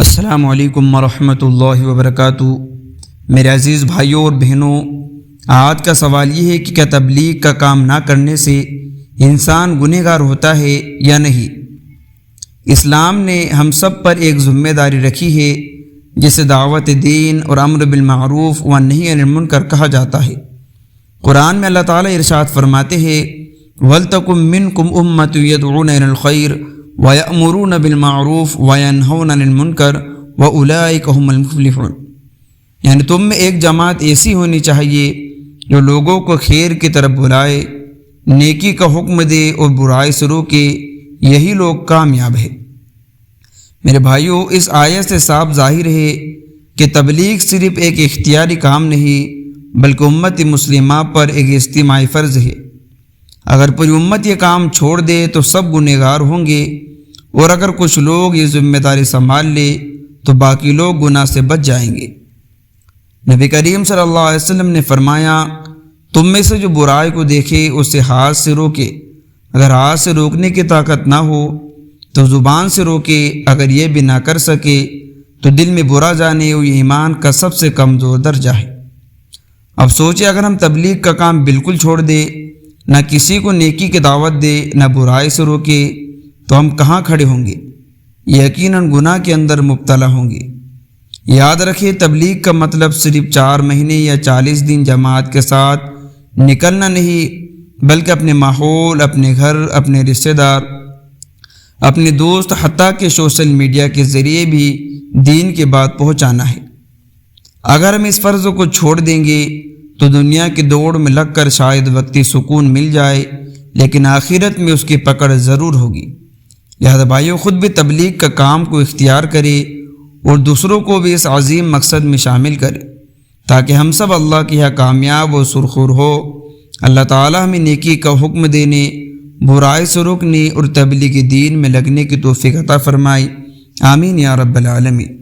السلام علیکم ورحمۃ اللہ وبرکاتہ۔ میرے عزیز بھائیوں اور بہنوں، آج کا سوال یہ ہے کہ کیا تبلیغ کا کام نہ کرنے سے انسان گنہگار ہوتا ہے یا نہیں؟ اسلام نے ہم سب پر ایک ذمہ داری رکھی ہے جسے دعوت دین اور امر بالمعروف و نہی عن المنکر کہا جاتا ہے۔ قرآن میں اللہ تعالیٰ ارشاد فرماتے ہیں وَلْتَكُن مِّنكُمْ أُمَّةٌ يَدْعُونَ إِلَى الْخَيْرِ وَيَأْمُرُونَ بِالْمَعْرُوفِ وَيَنْهَوْنَ عَنِ الْمُنكَرِ وَأُولَٰئِكَ هُمُ الْمُفْلِحُونَ، یعنی تم میں ایک جماعت ایسی ہونی چاہیے جو لوگوں کو خیر کی طرف بلائے، نیکی کا حکم دے اور برائی سے روکے، یہی لوگ کامیاب ہیں۔ میرے بھائیوں، اس آیت سے صاف ظاہر ہے کہ تبلیغ صرف ایک اختیاری کام نہیں بلکہ امت مسلمہ پر ایک اجتماعی فرض ہے۔ اگر پوری امت یہ کام چھوڑ دے تو سب گنہگار ہوں گے، اور اگر کچھ لوگ یہ ذمہ داری سنبھال لے تو باقی لوگ گناہ سے بچ جائیں گے۔ نبی کریم صلی اللہ علیہ وسلم نے فرمایا تم میں سے جو برائی کو دیکھے اسے ہاتھ سے روکے، اگر ہاتھ سے روکنے کی طاقت نہ ہو تو زبان سے روکے، اگر یہ بھی نہ کر سکے تو دل میں برا جانے وہ ایمان کا سب سے کمزور درجہ ہے۔ اب سوچیں، اگر ہم تبلیغ کا کام بالکل چھوڑ دیں، نہ کسی کو نیکی کی دعوت دے، نہ برائی سے روکے، تو ہم کہاں کھڑے ہوں گے؟ یقیناً گناہ کے اندر مبتلا ہوں گے۔ یاد رکھیں، تبلیغ کا مطلب صرف 4 مہینے یا 40 دن جماعت کے ساتھ نکلنا نہیں، بلکہ اپنے ماحول، اپنے گھر، اپنے رشتہ دار، اپنے دوست، حتیٰ کہ سوشل میڈیا کے ذریعے بھی دین کی بات پہنچانا ہے۔ اگر ہم اس فرض کو چھوڑ دیں گے تو دنیا کی دوڑ میں لگ کر شاید وقتی سکون مل جائے، لیکن آخرت میں اس کی پکڑ ضرور ہوگی۔ لہذا بھائیوں، خود بھی تبلیغ کا کام کو اختیار کرے اور دوسروں کو بھی اس عظیم مقصد میں شامل کرے تاکہ ہم سب اللہ کے یہاں کامیاب و سرخور ہو۔ اللہ تعالیٰ ہمیں نیکی کا حکم دینے، برائی سے روکنے اور تبلیغ دین میں لگنے کی توفیق عطا فرمائے۔ آمین یا رب العالمین۔